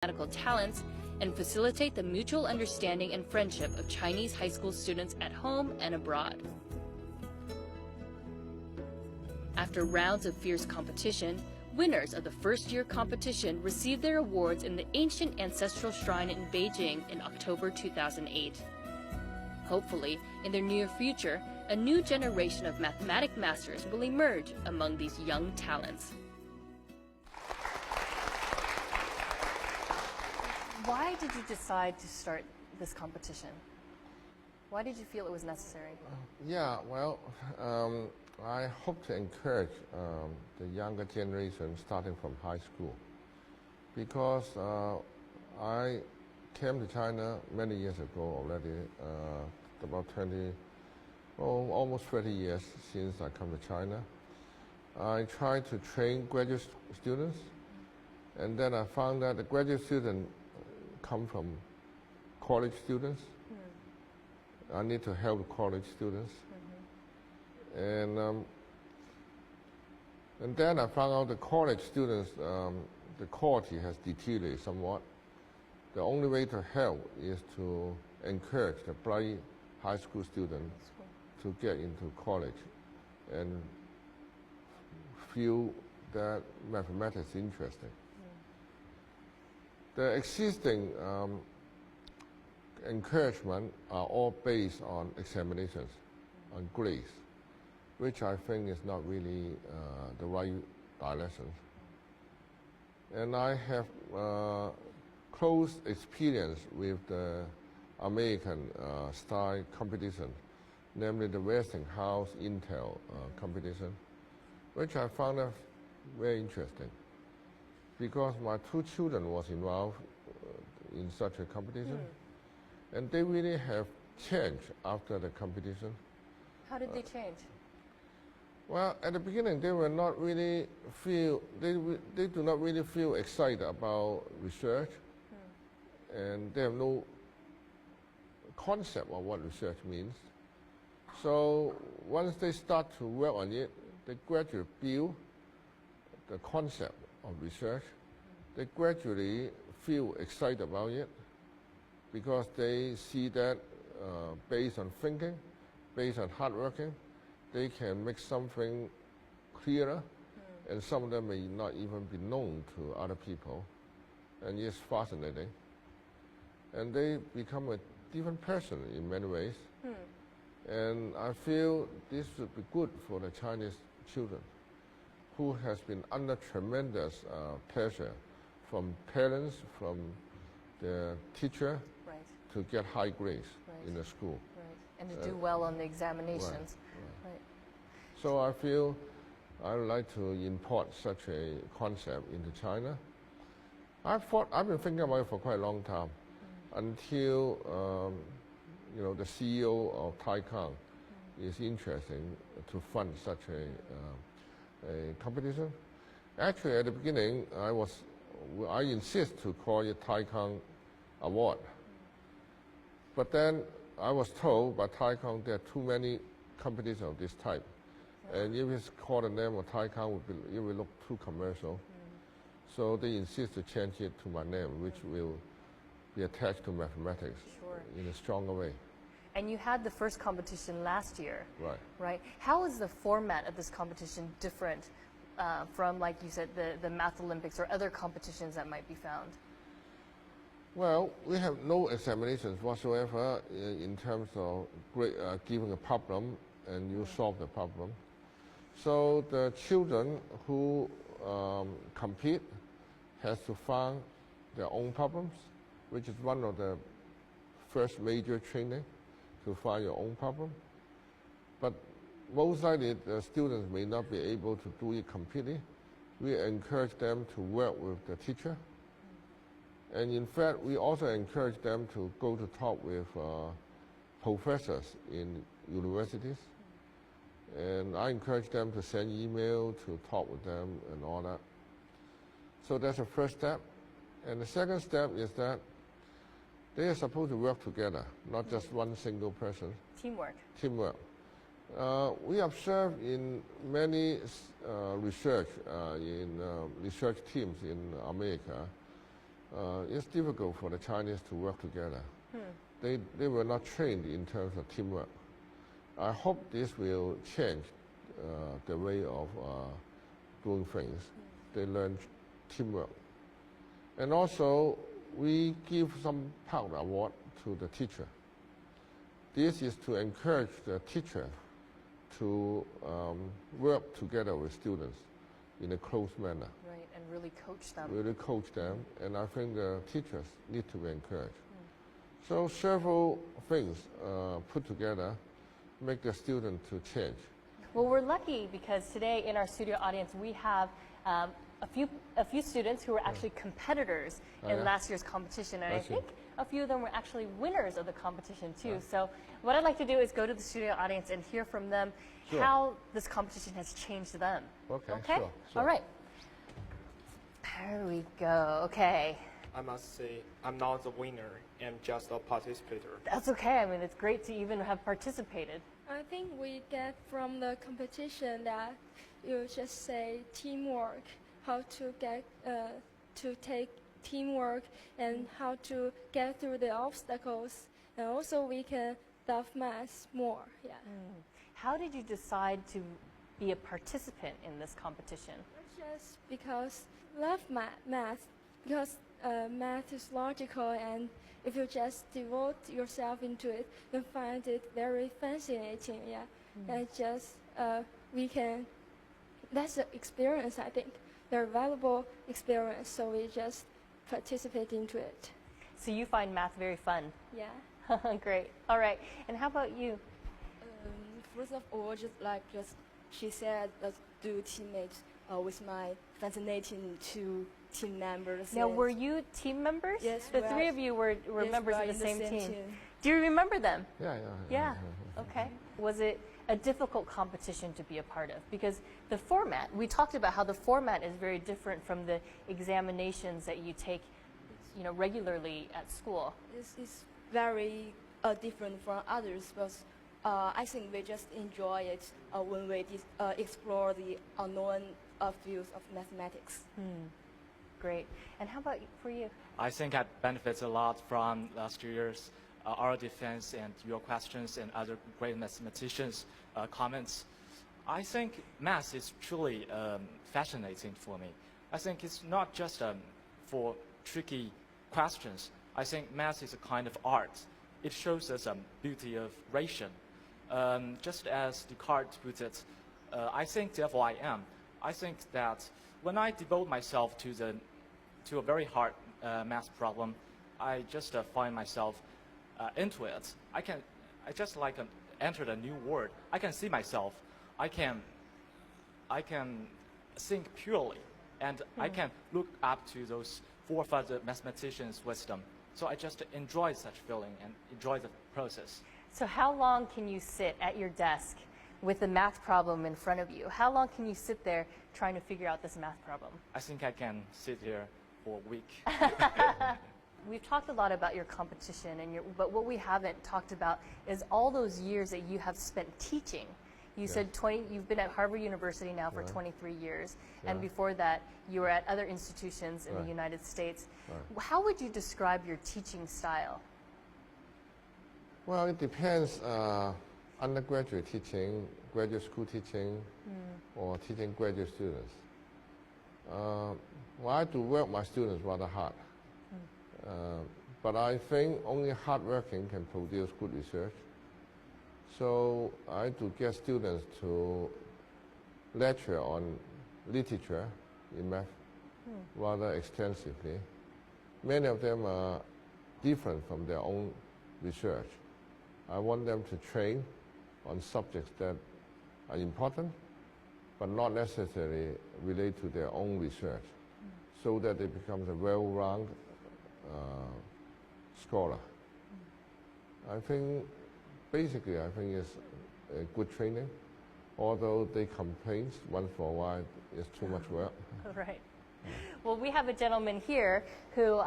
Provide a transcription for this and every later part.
mathematical talents and facilitate the mutual understanding and friendship of Chinese high school students at home and abroad. After rounds of fierce competition, winners of the first-year competition received their awards in the ancient ancestral shrine in Beijing in October 2008. Hopefully, in the near future, a new generation of mathematic masters will emerge among these young talents. Why did you decide to start this competition? Why did you feel it was necessary? I hope to encourage the younger generation starting from high school, because I came to China many years ago already, about almost 30 years since I come to China. I tried to train graduate students, and then I found that the graduate students come from college students. I need to help the college students. And then I found out the college students, the quality has deteriorated somewhat. The only way to help is to encourage the bright high school students to get into college and feel that mathematics is interesting. The existing encouragement are all based on examinations, on grades, which I think is not really the right direction. And I have close experience with the American style competition, namely the Westinghouse Intel competition, which I found very interesting, because my two children was involved in such a competition, and they really have changed after the competition. How did they change? Well, at the beginning, they were not really they do not really feel excited about research, and they have no concept of what research means. So once they start to work on it, they gradually build the concept of research. They gradually feel excited about it, because they see that based on thinking, based on hard working, they can make something clearer, and some of them may not even be known to other people, and it's fascinating. And they become a different person in many ways. And I feel this would be good for the Chinese children, who has been under tremendous pressure from parents, from the teacher, to get high grades in the school. And to do well on the examinations. So I feel I would like to import such a concept into China. I've been thinking about it for quite a long time, until the CEO of Taikang is interested to fund such a competition. Actually, at the beginning, I insist to call it Taikang Award. But then I was told by Taikang there are too many competitions of this type. And if it's called the name of Taikang, it will look too commercial. So they insist to change it to my name, which will be attached to mathematics in a stronger way. And you had the first competition last year, right? How is the format of this competition different from, like you said, the Math Olympics or other competitions that might be found? Well, we have no examinations whatsoever in terms of giving a problem and you solve the problem. So the children who compete has to find their own problems, which is one of the first major training, to find your own problem. But most likely the students may not be able to do it completely. We encourage them to work with the teacher. And in fact, we also encourage them to go to talk with professors in universities. And I encourage them to send email, to talk with them and all that. So that's the first step. And the second step is that they are supposed to work together, not just one single person. Teamwork. Teamwork. We observe in many research teams in America, it's difficult for the Chinese to work together. They were not trained in terms of teamwork. I hope this will change the way of doing things. They learn teamwork. And also, we give some Part award to the teacher. This is to encourage the teacher to work together with students in a close manner. Right, and really coach them. Really coach them, and I think the teachers need to be encouraged. So several things put together make the student to change. Well, we're lucky because today in our studio audience we have a few students who were actually competitors in last year's competition, and I think a few of them were actually winners of the competition too. So what I'd like to do is go to the studio audience and hear from them how this competition has changed them. Okay? Sure. All right. There we go. Okay. I must say, I'm not the winner. I'm just a participator. That's okay. I mean, it's great to even have participated. I think we get from the competition that you just say teamwork, how to get to take teamwork and how to get through the obstacles, and also we can love math more. Yeah. How did you decide to be a participant in this competition? Just because love math, because math is logical, and if you just devote yourself into it, you find it very fascinating. Yeah, and just we can. That's the experience. I think they're valuable experience. So we just participate into it. So you find math very fun. Yeah. Great. All right. And how about you? First of all, she said, let's do teammates with my fascinating two team members. Now, were you team members? Yes. The three of you were yes, members of in the same team. team. Do you remember them? Yeah. Okay. Was it a difficult competition to be a part of? Because the format, we talked about how the format is very different from the examinations that you take, regularly at school. This is very different from others, but I think we just enjoy it when we explore the unknown fields of mathematics. Great. And how about for you? I think I benefit a lot from last year's oral defense and your questions and other great mathematicians' comments. I think math is truly fascinating for me. I think it's not just for tricky questions. I think math is a kind of art. It shows us beauty of ration. Just as Descartes put it, I think, therefore I am. I think that when I devote myself to a very hard math problem, I just find myself into it. I just entered a new world. I can see myself. I can think purely, and I can look up to those forefather mathematicians' wisdom. So I just enjoy such feeling and enjoy the process. So how long can you sit at your desk with the math problem in front of you? How long can you sit there trying to figure out this math problem? I think I can sit here for a week. We've talked a lot about your competition, but what we haven't talked about is all those years that you have spent teaching. You said you've been at Harvard University now for 23 years, and before that you were at other institutions in the United States. How would you describe your teaching style? Well, it depends. Undergraduate teaching, graduate school teaching, or teaching graduate students. Well, I had to work my students rather hard. But I think only hard working can produce good research. So I had to get students to lecture on literature in math rather extensively. Many of them are different from their own research. I want them to train on subjects that are important, but not necessarily relate to their own research, so that they become a well-rounded scholar. I think, basically, it's a good training, although they complain once for a while it's too much work. Right. Well, we have a gentleman here who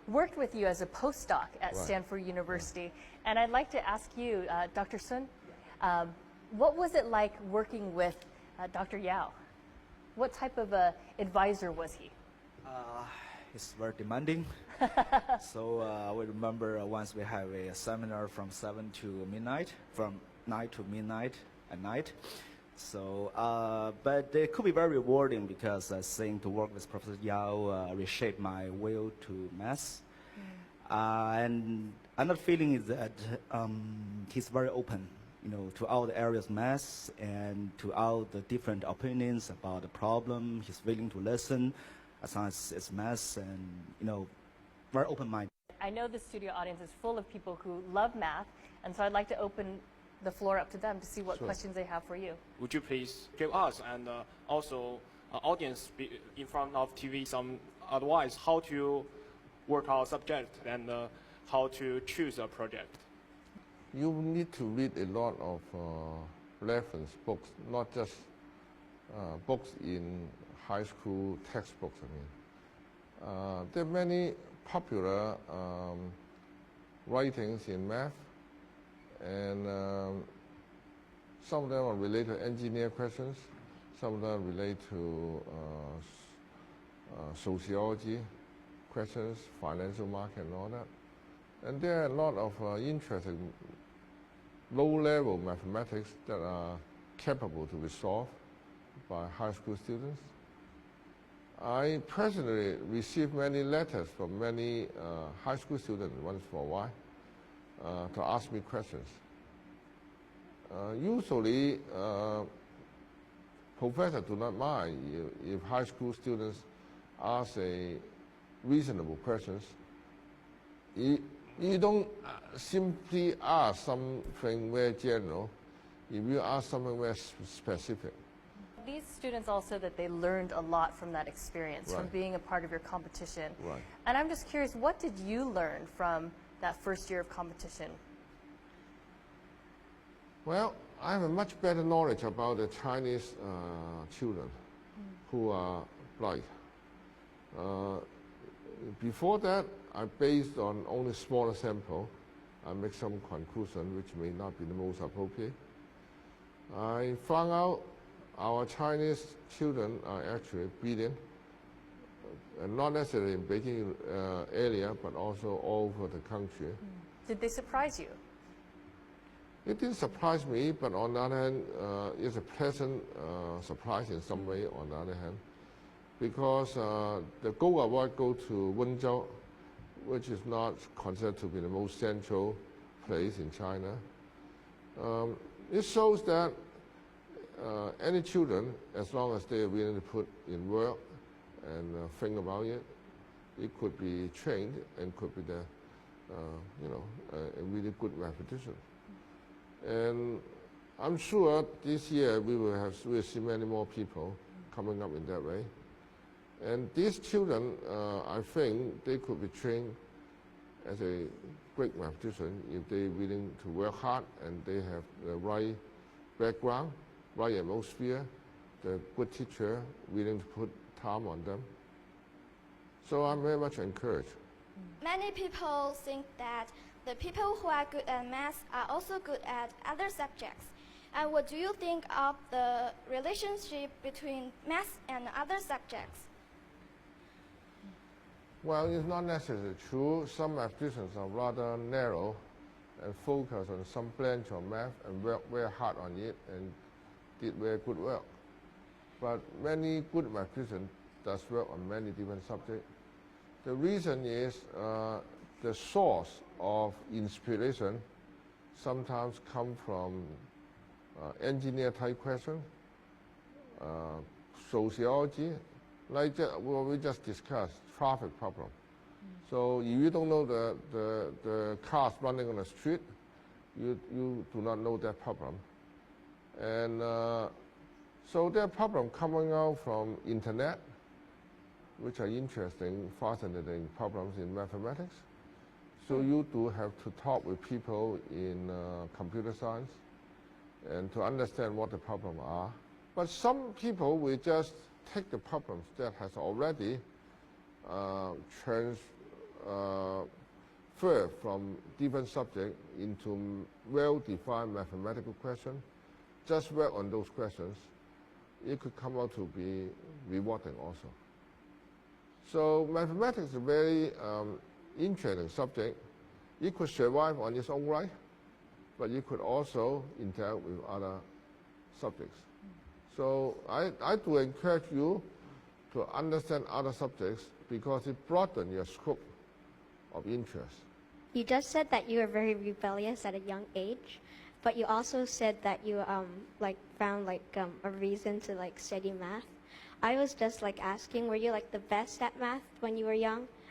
worked with you as a postdoc at Stanford University, and I'd like to ask you, Dr. Sun, what was it like working with Dr. Yao? What type of advisor was he? It's very demanding. So we remember once we have a seminar from 7 to midnight, from 9 to midnight at night. So, but it could be very rewarding because I think to work with Professor Yao reshaped my will to math. And another feeling is that he's very open, to all the areas of math and to all the different opinions about the problem. He's willing to listen as long as it's math and, very open-minded. I know the studio audience is full of people who love math, and so I'd like to open the floor up to them to see what questions they have for you. Would you please give us and also audience in front of TV some advice how to work our subject and how to choose a project? You need to read a lot of reference books, not just books in high school textbooks. There are many popular writings in math, and some of them are related to engineer questions, some of them relate to sociology questions, financial market and all that. And there are a lot of interesting low-level mathematics that are capable to be solved by high school students. I personally received many letters from many high school students once for a while to ask me questions. Usually, professors do not mind if high school students ask a reasonable questions. You don't simply ask something very general. If you ask something very specific. These students also that they learned a lot from that experience, from being a part of your competition. Right. And I'm just curious, what did you learn from that first year of competition? Well, I have a much better knowledge about the Chinese children who are blind. Before that, I based on only smaller sample. I make some conclusion which may not be the most appropriate. I found out our Chinese children are actually brilliant, not necessarily in Beijing area, but also all over the country. Did they surprise you? It didn't surprise me, but on the other hand, it's a pleasant surprise in some way, on the other hand, because the gold award goes to Wenzhou, which is not considered to be the most central place in China. It shows that any children, as long as they are willing to put in work and think about it, it could be trained and could be a really good mathematician. And I'm sure this year we'll see many more people coming up in that way. And these children, I think they could be trained as a great mathematician if they're willing to work hard and they have the right background, right atmosphere, the good teacher willing to put time on them. So I'm very much encouraged. Many people think that the people who are good at math are also good at other subjects. And what do you think of the relationship between math and other subjects? Well, it's not necessarily true. Some mathematicians are rather narrow and focus on some branch of math and work very hard on it and did very good work. But many good mathematicians does work on many different subjects. The reason is the source of inspiration sometimes come from engineer type questions, sociology, like what we just discussed, traffic problem. So if you don't know the cars running on the street, you do not know that problem. And so there are problems coming out from internet, which are interesting, fascinating problems in mathematics. So you do have to talk with people in computer science and to understand what the problems are. But some people will just take the problems that has already transferred from different subjects into well-defined mathematical questions, just work on those questions. It could come out to be rewarding also. So mathematics is a very interesting subject. It could survive on its own right, but you could also interact with other subjects. So I do encourage you to understand other subjects because it broadens your scope of interest. You just said that you were very rebellious at a young age, but you also said that you found a reason to study math. I was just asking, were you the best at math when you were young?